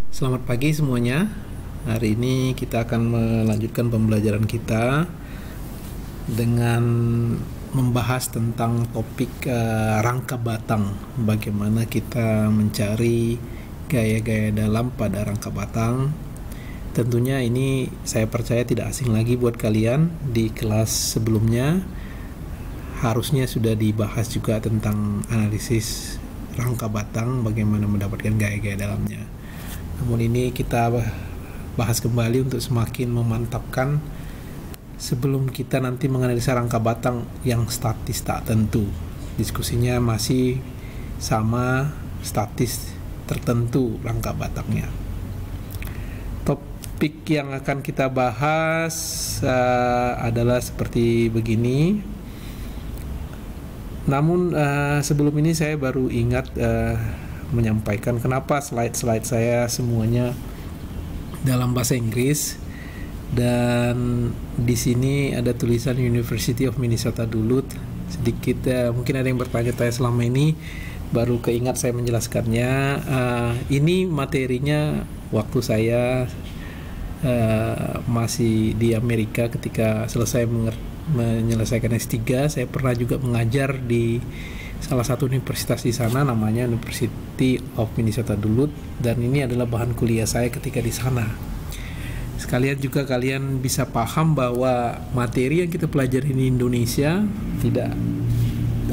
Selamat pagi semuanya. Hari ini kita akan melanjutkan pembelajaran kita dengan membahas tentang topik rangka batang. Bagaimana kita mencari gaya-gaya dalam pada rangka batang. Tentunya ini saya percaya tidak asing lagi buat kalian. Di kelas sebelumnya harusnya sudah dibahas juga tentang analisis rangka batang, bagaimana mendapatkan gaya-gaya dalamnya. Namun ini kita bahas kembali untuk semakin memantapkan sebelum kita nanti menganalisa rangka batang yang statis tak tentu. Diskusinya masih sama, statis tertentu rangka batangnya. Topik yang akan kita bahas adalah seperti begini. Namun sebelum ini saya baru ingat menyampaikan kenapa slide-slide saya semuanya dalam bahasa Inggris, dan di sini ada tulisan University of Minnesota Duluth. Sedikit mungkin ada yang bertanya-tanya selama ini, baru keingat saya menjelaskannya. Ini materinya waktu saya masih di Amerika ketika selesai menyelesaikan S3. Saya pernah juga mengajar di salah satu universitas di sana, namanya University of Minnesota Duluth, dan ini adalah bahan kuliah saya ketika di sana. Sekalian juga kalian bisa paham bahwa materi yang kita pelajari di Indonesia tidak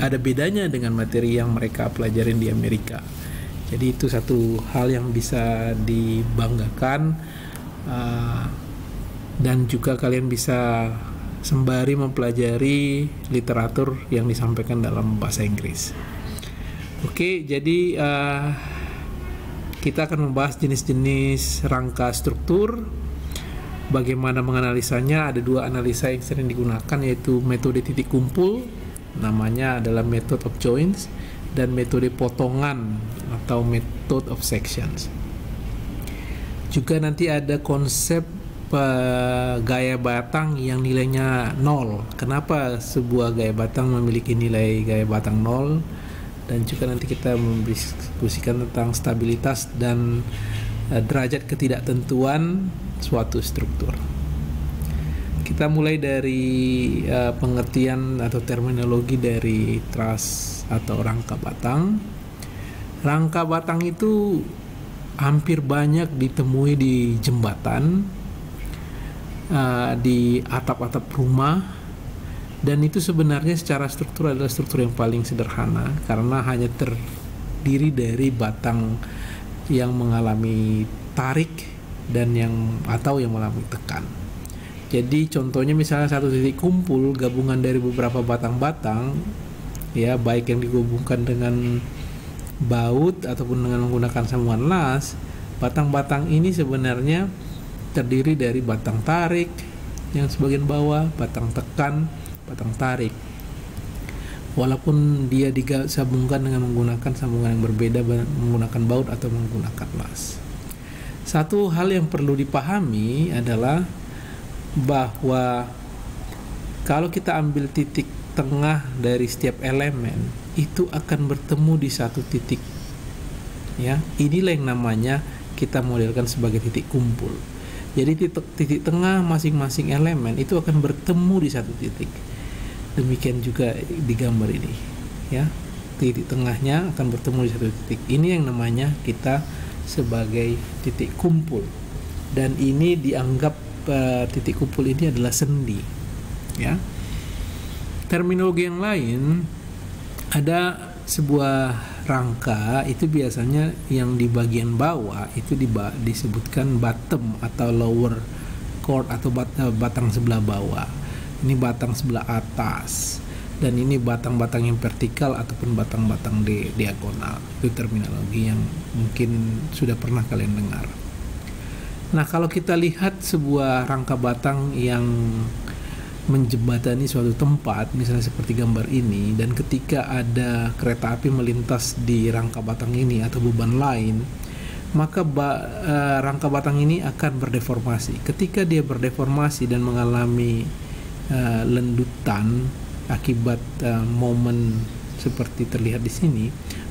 ada bedanya dengan materi yang mereka pelajarin di Amerika. Jadi itu satu hal yang bisa dibanggakan, dan juga kalian bisa sembari mempelajari literatur yang disampaikan dalam bahasa Inggris. Oke, jadi kita akan membahas jenis-jenis rangka struktur, bagaimana menganalisanya. Ada dua analisa yang sering digunakan, yaitu metode titik kumpul, namanya adalah method of joins, dan metode potongan atau method of sections. Juga nanti ada konsep gaya batang yang nilainya 0. Kenapa sebuah gaya batang memiliki nilai gaya batang 0? Dan juga nanti kita mendiskusikan tentang stabilitas dan derajat ketidaktentuan suatu struktur. Kita mulai dari pengertian atau terminologi dari truss atau rangka batang. Rangka batang itu hampir banyak ditemui di jembatan, di atap-atap rumah, dan itu sebenarnya secara struktur adalah struktur yang paling sederhana karena hanya terdiri dari batang yang mengalami tarik dan yang mengalami tekan. Jadi contohnya misalnya satu titik kumpul gabungan dari beberapa batang-batang, ya, baik yang digabungkan dengan baut ataupun dengan menggunakan sambungan las. Batang-batang ini sebenarnya terdiri dari batang tarik yang sebagian bawah, batang tekan, batang tarik. Walaupun dia disambungkan dengan menggunakan sambungan yang berbeda, menggunakan baut atau menggunakan las. Satu hal yang perlu dipahami adalah bahwa kalau kita ambil titik tengah dari setiap elemen, itu akan bertemu di satu titik. Ya, inilah yang namanya kita modelkan sebagai titik kumpul. Jadi titik tengah masing-masing elemen itu akan bertemu di satu titik. Demikian juga di gambar ini, ya. Titik tengahnya akan bertemu di satu titik. Ini yang namanya kita sebagai titik kumpul. Dan ini dianggap titik kumpul ini adalah sendi, ya. Terminologi yang lain, ada sebuah rangka itu biasanya yang di bagian bawah itu disebutkan bottom atau lower chord atau batang sebelah bawah. Ini batang sebelah atas, dan ini batang-batang yang vertikal ataupun batang-batang diagonal. Itu terminologi yang mungkin sudah pernah kalian dengar. Nah, kalau kita lihat sebuah rangka batang yang menjembatani suatu tempat, misalnya seperti gambar ini, dan ketika ada kereta api melintas di rangka batang ini atau beban lain, maka rangka batang ini akan berdeformasi. Ketika dia berdeformasi dan mengalami lendutan akibat momen seperti terlihat di sini,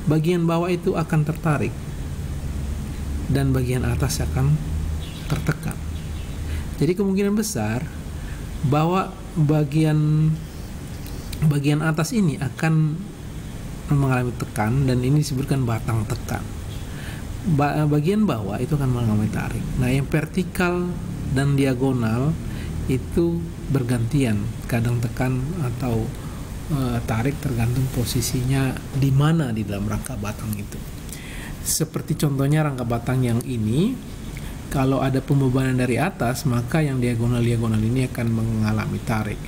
bagian bawah itu akan tertarik. dan bagian atas akan tertekan. Jadi kemungkinan besar bahwa bagian atas ini akan mengalami tekan, dan ini disebutkan batang tekan. Bagian bawah itu akan mengalami tarik. Nah, yang vertikal dan diagonal itu bergantian, kadang tekan atau tarik, tergantung posisinya di mana di dalam rangka batang itu. Seperti contohnya rangka batang yang ini, kalau ada pembebanan dari atas, maka yang diagonal ini akan mengalami tarik.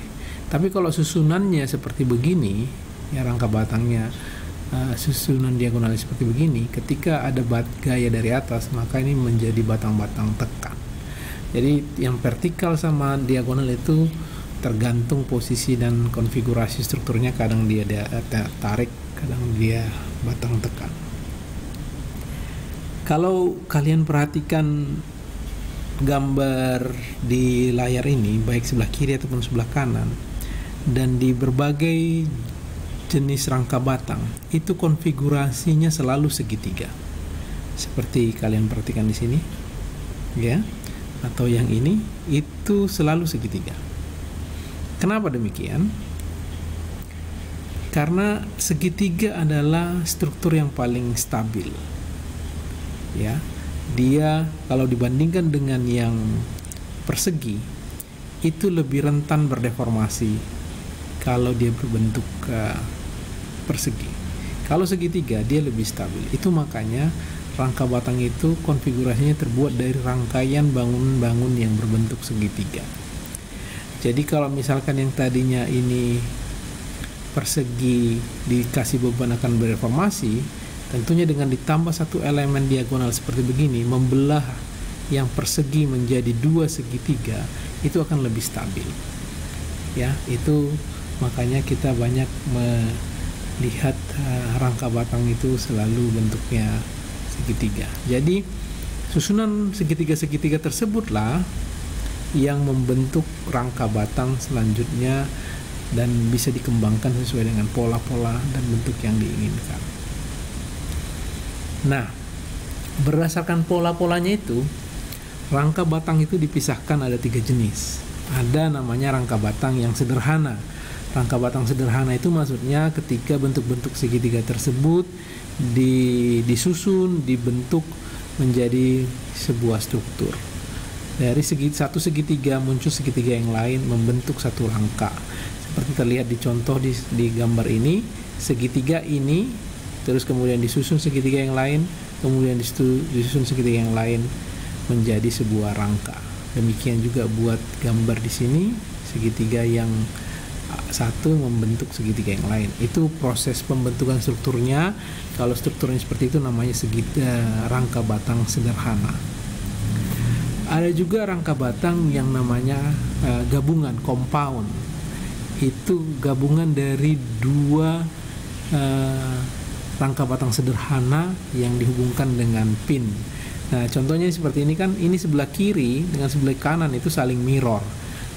Tapi kalau susunannya seperti begini, ya rangka batangnya susunan diagonal seperti begini, ketika ada gaya dari atas, maka ini menjadi batang-batang tekan. Jadi yang vertikal sama diagonal itu tergantung posisi dan konfigurasi strukturnya, kadang dia tarik, kadang dia batang tekan. Kalau kalian perhatikan gambar di layar ini, baik sebelah kiri ataupun sebelah kanan, dan di berbagai jenis rangka batang, itu konfigurasinya selalu segitiga. Seperti kalian perhatikan di sini, ya, atau yang ini, itu selalu segitiga. Kenapa demikian? Karena segitiga adalah struktur yang paling stabil. Ya, dia kalau dibandingkan dengan yang persegi itu lebih rentan berdeformasi kalau dia berbentuk persegi. Kalau segitiga dia lebih stabil. Itu makanya rangka batang itu konfigurasinya terbuat dari rangkaian bangun-bangun yang berbentuk segitiga. Jadi kalau misalkan yang tadinya ini persegi dikasih beban akan berdeformasi, tentunya dengan ditambah satu elemen diagonal seperti begini, membelah yang persegi menjadi dua segitiga, itu akan lebih stabil. Ya, itu makanya kita banyak melihat rangka batang itu selalu bentuknya segitiga. Jadi susunan segitiga-segitiga tersebutlah yang membentuk rangka batang selanjutnya dan bisa dikembangkan sesuai dengan pola-pola dan bentuk yang diinginkan. Nah, berdasarkan pola-polanya itu, rangka batang itu dipisahkan ada 3 jenis. Ada namanya rangka batang yang sederhana. Rangka batang sederhana itu maksudnya ketika bentuk-bentuk segitiga tersebut disusun, dibentuk menjadi sebuah struktur. Dari satu segitiga muncul segitiga yang lain membentuk satu rangka. Seperti terlihat di contoh di gambar ini, segitiga ini terus kemudian disusun segitiga yang lain, kemudian disusun segitiga yang lain menjadi sebuah rangka. Demikian juga buat gambar di sini, segitiga yang satu membentuk segitiga yang lain. Itu proses pembentukan strukturnya. Kalau strukturnya seperti itu namanya rangka batang sederhana. Ada juga rangka batang yang namanya gabungan, compound. Itu gabungan dari dua rangka batang sederhana yang dihubungkan dengan pin. Nah, contohnya seperti ini kan, ini sebelah kiri dengan sebelah kanan itu saling mirror.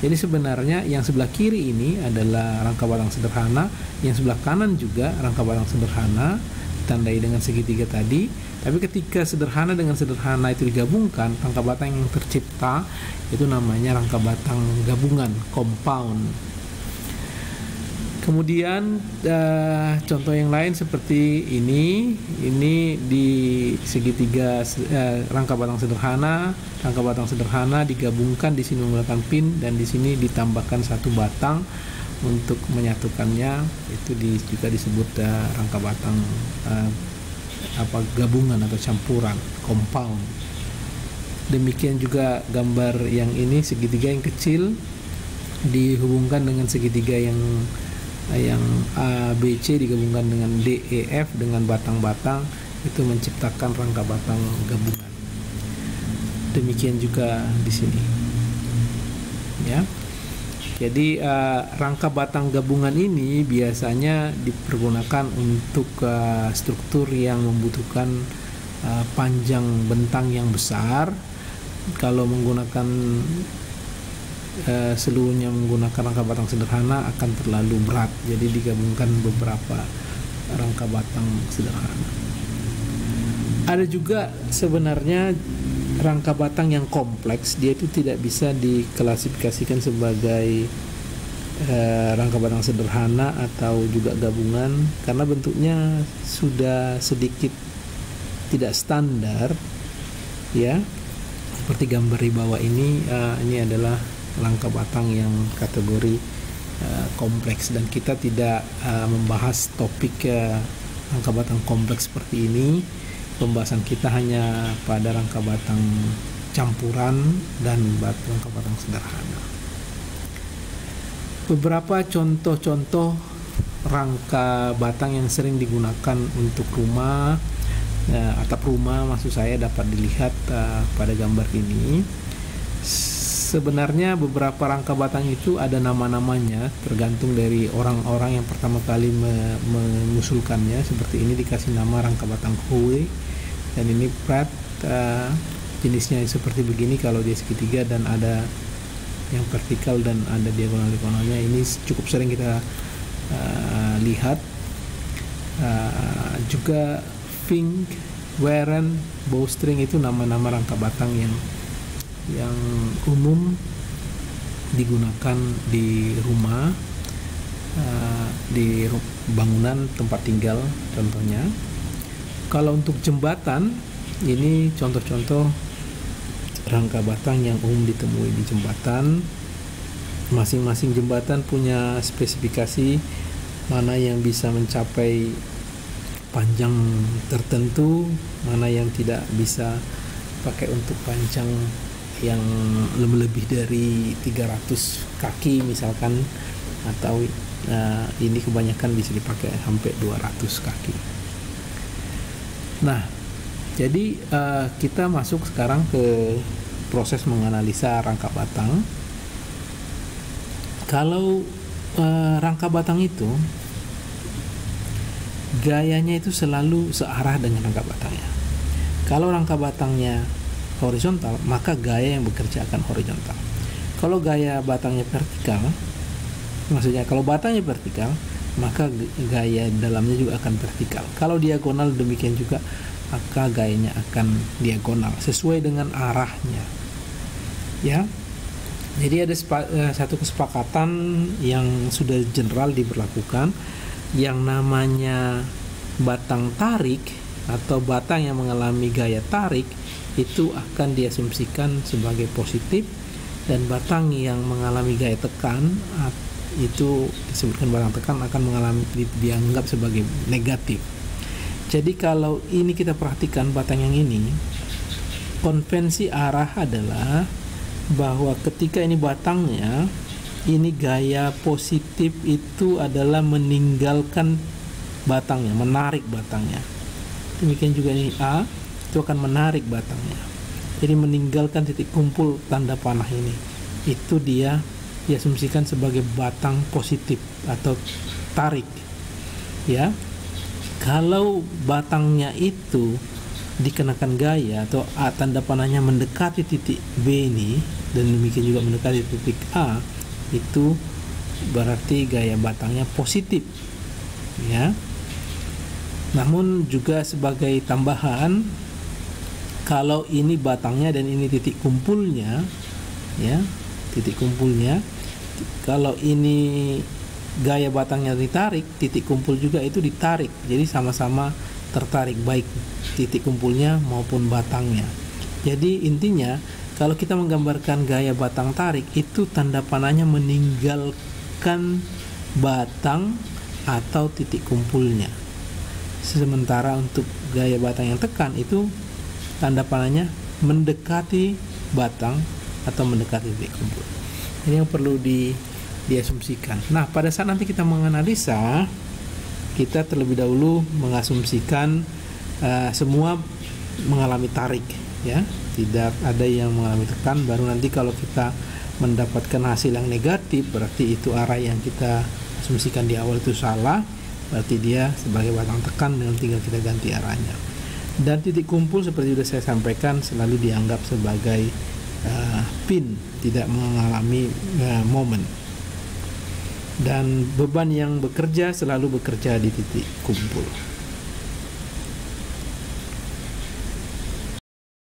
Jadi sebenarnya yang sebelah kiri ini adalah rangka batang sederhana, yang sebelah kanan juga rangka batang sederhana, ditandai dengan segitiga tadi. Tapi ketika sederhana dengan sederhana itu digabungkan, rangka batang yang tercipta itu namanya rangka batang gabungan, compound. Kemudian contoh yang lain seperti ini di segitiga rangka batang sederhana digabungkan, di sini menggunakan pin dan di sini ditambahkan satu batang untuk menyatukannya, itu juga disebut rangka batang gabungan atau campuran, compound. Demikian juga gambar yang ini, segitiga yang kecil dihubungkan dengan segitiga yang A, B, C digabungkan dengan D, E, F dengan batang-batang, itu menciptakan rangka batang gabungan. Demikian juga di sini. Ya. Jadi rangka batang gabungan ini biasanya dipergunakan untuk struktur yang membutuhkan panjang bentang yang besar. Kalau menggunakan seluruhnya menggunakan rangka batang sederhana akan terlalu berat, jadi digabungkan beberapa rangka batang sederhana. Ada juga sebenarnya rangka batang yang kompleks, dia itu tidak bisa diklasifikasikan sebagai rangka batang sederhana atau juga gabungan, karena bentuknya sudah sedikit tidak standar ya. Seperti gambar di bawah ini adalah rangka batang yang kategori kompleks, dan kita tidak membahas topik rangka batang kompleks seperti ini. Pembahasan kita hanya pada rangka batang campuran dan rangka batang sederhana. Beberapa contoh-contoh rangka batang yang sering digunakan untuk rumah, atap rumah maksud saya, dapat dilihat pada gambar ini. Sebenarnya beberapa rangka batang itu ada nama-namanya, tergantung dari orang-orang yang pertama kali mengusulkannya. Seperti ini dikasih nama rangka batang Howe, dan ini Pratt, jenisnya seperti begini kalau dia segitiga dan ada yang vertikal dan ada diagonal-diagonalnya. Ini cukup sering kita lihat. Juga Fink, Warren, Bowstring itu nama-nama rangka batang yang umum digunakan di rumah, di bangunan tempat tinggal contohnya. Kalau untuk jembatan, ini contoh-contoh rangka batang yang umum ditemui di jembatan. Masing-masing jembatan punya spesifikasi mana yang bisa mencapai panjang tertentu, mana yang tidak bisa pakai untuk panjang yang lebih dari 300 kaki misalkan, atau ini kebanyakan bisa dipakai sampai 200 kaki. Nah, jadi kita masuk sekarang ke proses menganalisa rangka batang. Kalau rangka batang itu gayanya itu selalu searah dengan rangka batangnya. Kalau rangka batangnya horizontal, maka gaya yang bekerja akan horizontal. Kalau gaya batangnya vertikal, maksudnya kalau batangnya vertikal, maka gaya dalamnya juga akan vertikal. Kalau diagonal demikian juga, maka gayanya akan diagonal sesuai dengan arahnya. Ya. Jadi ada satu kesepakatan yang sudah general diberlakukan, yang namanya batang tarik atau batang yang mengalami gaya tarik itu akan diasumsikan sebagai positif, dan batang yang mengalami gaya tekan itu disebutkan batang tekan akan dianggap sebagai negatif. Jadi kalau ini kita perhatikan batang yang ini, konvensi arah adalah bahwa ketika ini batangnya, ini gaya positif itu adalah meninggalkan batangnya, menarik batangnya. Demikian juga ini A, itu akan menarik batangnya. Jadi meninggalkan titik kumpul tanda panah ini. Itu dia diasumsikan sebagai batang positif atau tarik. Ya. Kalau batangnya itu dikenakan gaya atau A, tanda panahnya mendekati titik B ini, dan demikian juga mendekati titik A, itu berarti gaya batangnya positif, ya. Namun juga sebagai tambahan, kalau ini batangnya dan ini titik kumpulnya, ya, titik kumpulnya, kalau ini gaya batangnya ditarik, titik kumpul juga itu ditarik, jadi sama-sama tertarik, baik titik kumpulnya maupun batangnya. Jadi intinya kalau kita menggambarkan gaya batang tarik, itu tanda panahnya meninggalkan batang atau titik kumpulnya. Sementara untuk gaya batang yang tekan, itu tanda panahnya mendekati batang atau mendekati titik kumpul. Ini yang perlu diasumsikan. Nah, pada saat nanti kita menganalisa, kita terlebih dahulu mengasumsikan semua mengalami tarik, ya, tidak ada yang mengalami tekan. Baru nanti kalau kita mendapatkan hasil yang negatif, berarti itu arah yang kita asumsikan di awal itu salah, berarti dia sebagai batang tekan, dengan tinggal kita ganti arahnya. Dan titik kumpul seperti sudah saya sampaikan selalu dianggap sebagai pin, tidak mengalami momen. Dan beban yang bekerja selalu bekerja di titik kumpul.